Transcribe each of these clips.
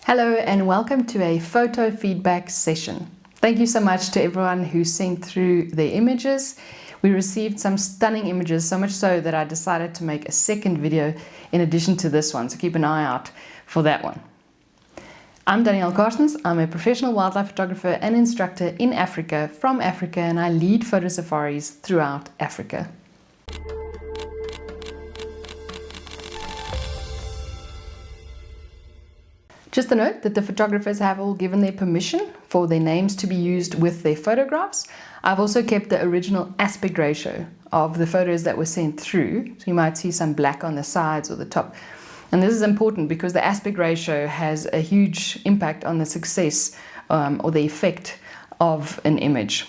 Hello and welcome to a photo feedback session. Thank you so much to everyone who sent through their images. We received some stunning images, so much so that I decided to make a second video in addition to this one, so keep an eye out for that one. I'm Danielle. I'm a professional wildlife photographer and instructor in Africa, from Africa, and I lead photo safaris throughout Africa. Just a note that the photographers have all given their permission for their names to be used with their photographs. I've also kept the original aspect ratio of the photos that were sent through, so you might see some black on the sides or the top. And this is important because the aspect ratio has a huge impact on the success or the effect of an image.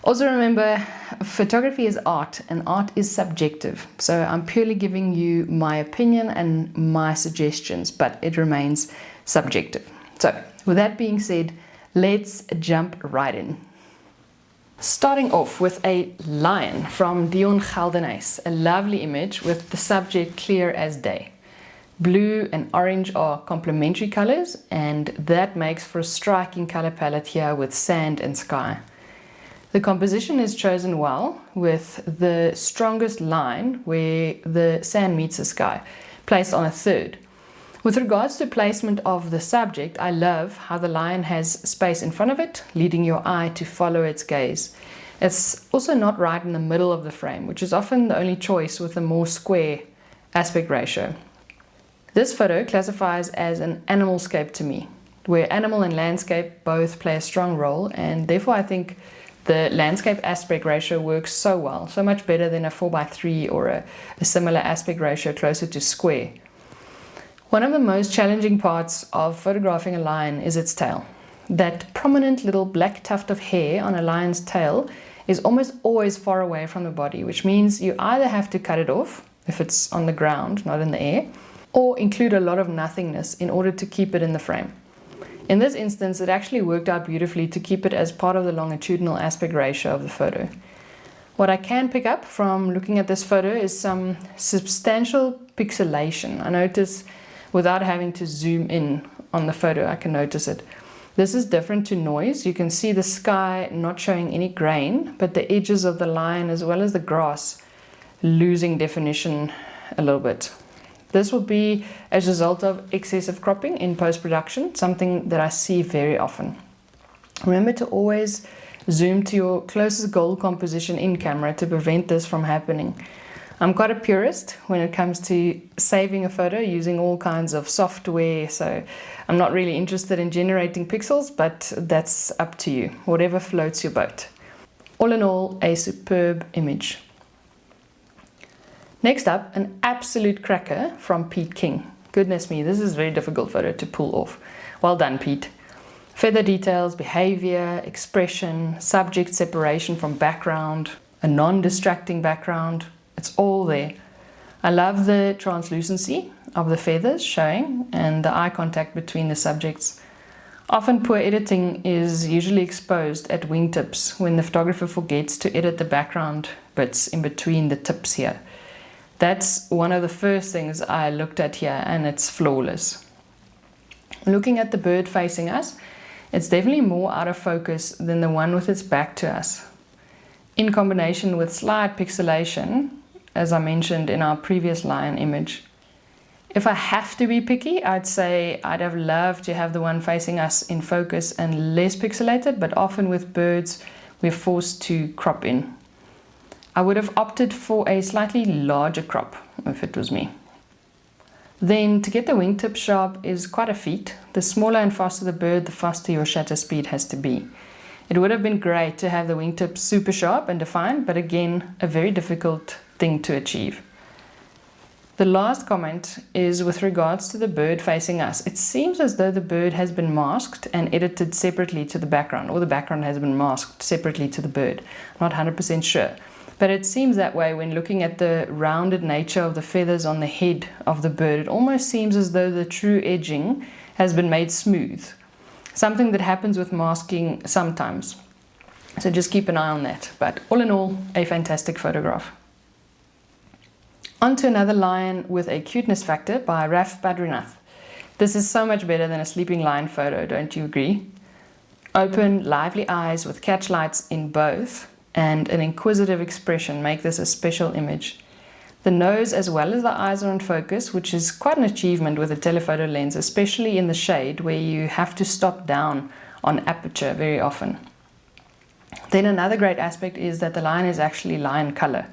Also remember, photography is art and art is subjective. So I'm purely giving you my opinion and my suggestions, but it remains subjective. So with that being said, let's jump right in. Starting off with a lion from Dion Geldenhuys, a lovely image with the subject clear as day. Blue and orange are complementary colors, and that makes for a striking color palette here with sand and sky. The composition is chosen well, with the strongest line where the sand meets the sky, placed on a third. With regards to placement of the subject, I love how the lion has space in front of it, leading your eye to follow its gaze. It's also not right in the middle of the frame, which is often the only choice with a more square aspect ratio. This photo classifies as an animalscape to me, where animal and landscape both play a strong role, and therefore I think the landscape aspect ratio works so well, so much better than a 4:3 or a similar aspect ratio closer to square. One of the most challenging parts of photographing a lion is its tail. That prominent little black tuft of hair on a lion's tail is almost always far away from the body, which means you either have to cut it off if it's on the ground, not in the air, or include a lot of nothingness in order to keep it in the frame. In this instance, it actually worked out beautifully to keep it as part of the longitudinal aspect ratio of the photo. What I can pick up from looking at this photo is some substantial pixelation. I notice without having to zoom in on the photo, I can notice it. This is different to noise. You can see the sky not showing any grain, but the edges of the lion as well as the grass losing definition a little bit. This will be as a result of excessive cropping in post-production, something that I see very often. Remember to always zoom to your closest goal composition in camera to prevent this from happening. I'm quite a purist when it comes to saving a photo using all kinds of software, so I'm not really interested in generating pixels, but that's up to you, whatever floats your boat. All in all, a superb image. Next up, an absolute cracker from Pete King. Goodness me, this is a very difficult photo to pull off. Well done, Pete. Feather details, behavior, expression, subject separation from background, a non-distracting background. It's all there. I love the translucency of the feathers showing and the eye contact between the subjects. Often poor editing is usually exposed at wingtips when the photographer forgets to edit the background bits in between the tips here. That's one of the first things I looked at here, and it's flawless. Looking at the bird facing us, it's definitely more out of focus than the one with its back to us. In combination with slight pixelation, as I mentioned in our previous lion image. If I have to be picky, I'd say I'd have loved to have the one facing us in focus and less pixelated, but often with birds, we're forced to crop in. I would have opted for a slightly larger crop if it was me. Then to get the wingtip sharp is quite a feat. The smaller and faster the bird, the faster your shutter speed has to be. It would have been great to have the wingtip super sharp and defined, but again, a very difficult thing to achieve. The last comment is with regards to the bird facing us. It seems as though the bird has been masked and edited separately to the background, or the background has been masked separately to the bird. I'm not 100% sure. But it seems that way when looking at the rounded nature of the feathers on the head of the bird. It almost seems as though the true edging has been made smooth. Something that happens with masking sometimes. So just keep an eye on that. But all in all, a fantastic photograph. On to another lion with a cuteness factor by Raf Badrinath. This is so much better than a sleeping lion photo, don't you agree? Open, lively eyes with catch lights in both and an inquisitive expression make this a special image. The nose as well as the eyes are in focus, which is quite an achievement with a telephoto lens, especially in the shade where you have to stop down on aperture very often. Then another great aspect is that the lion is actually lion color.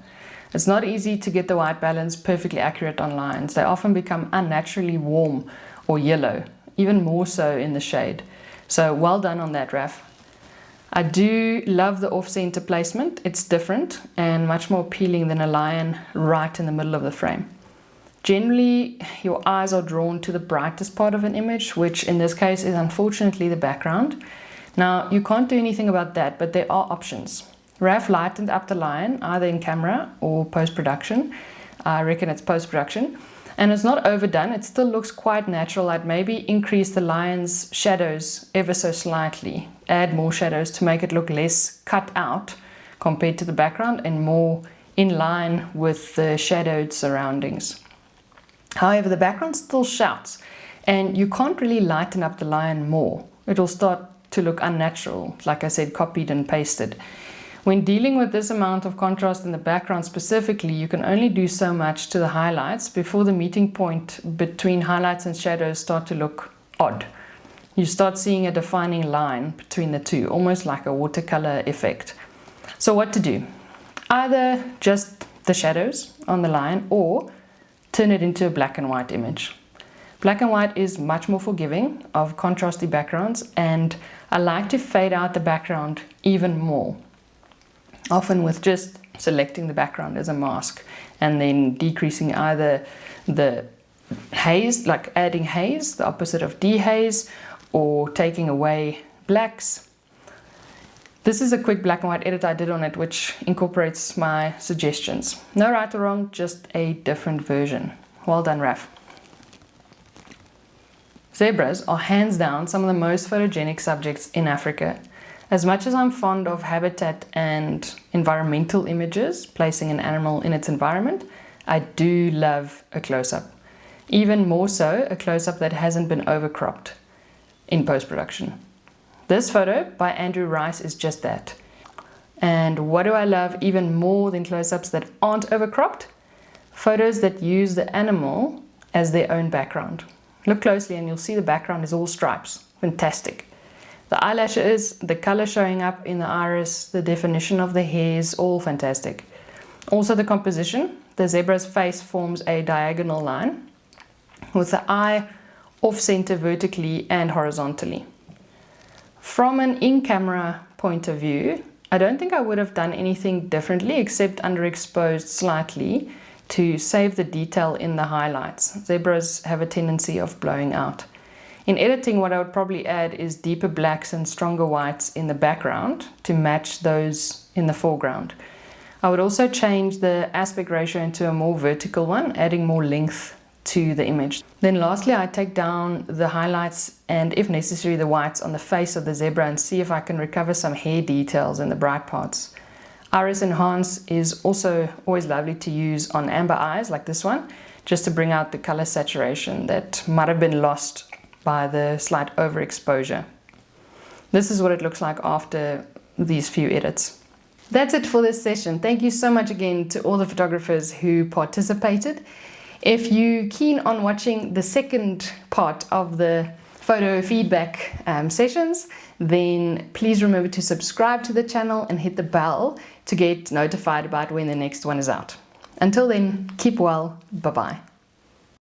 It's not easy to get the white balance perfectly accurate on lions. They often become unnaturally warm or yellow, even more so in the shade. So well done on that, Raf. I do love the off-center placement. It's different and much more appealing than a lion right in the middle of the frame. Generally, your eyes are drawn to the brightest part of an image, which in this case is unfortunately the background. Now, you can't do anything about that, but there are options. Raf lightened up the lion, either in camera or post-production. I reckon it's post-production. And it's not overdone, it still looks quite natural. I'd maybe increase the lion's shadows ever so slightly, add more shadows to make it look less cut out compared to the background and more in line with the shadowed surroundings. However, the background still shouts, and you can't really lighten up the lion more. It'll start to look unnatural, like I said, copied and pasted. When dealing with this amount of contrast in the background specifically, you can only do so much to the highlights before the meeting point between highlights and shadows start to look odd. You start seeing a defining line between the two, almost like a watercolor effect. So what to do? Either just the shadows on the lion or turn it into a black and white image. Black and white is much more forgiving of contrasty backgrounds, and I like to fade out the background even more. Often with just selecting the background as a mask and then decreasing either the haze, like adding haze, the opposite of dehaze, or taking away blacks. This is a quick black and white edit I did on it, which incorporates my suggestions. No right or wrong, just a different version. Well done, Raf. Zebras are hands down some of the most photogenic subjects in Africa. As much as I'm fond of habitat and environmental images, placing an animal in its environment, I do love a close-up. Even more so, a close-up that hasn't been overcropped in post-production. This photo by Andrew Rice is just that. And what do I love even more than close-ups that aren't overcropped? Photos that use the animal as their own background. Look closely and you'll see the background is all stripes. Fantastic. The eyelashes, the color showing up in the iris, the definition of the hairs, all fantastic. Also the composition. The zebra's face forms a diagonal line with the eye off-center vertically and horizontally. From an in-camera point of view, I don't think I would have done anything differently except underexposed slightly to save the detail in the highlights. Zebras have a tendency of blowing out. In editing, what I would probably add is deeper blacks and stronger whites in the background to match those in the foreground. I would also change the aspect ratio into a more vertical one, adding more length to the image. Then lastly, I take down the highlights and, if necessary, the whites on the face of the zebra and see if I can recover some hair details in the bright parts. Iris Enhance is also always lovely to use on amber eyes like this one, just to bring out the color saturation that might have been lost by the slight overexposure. This is what it looks like after these few edits. That's it for this session. Thank you so much again to all the photographers who participated. If you're keen on watching the second part of the photo feedback sessions, then please remember to subscribe to the channel and hit the bell to get notified about when the next one is out. Until then, keep well. Bye-bye.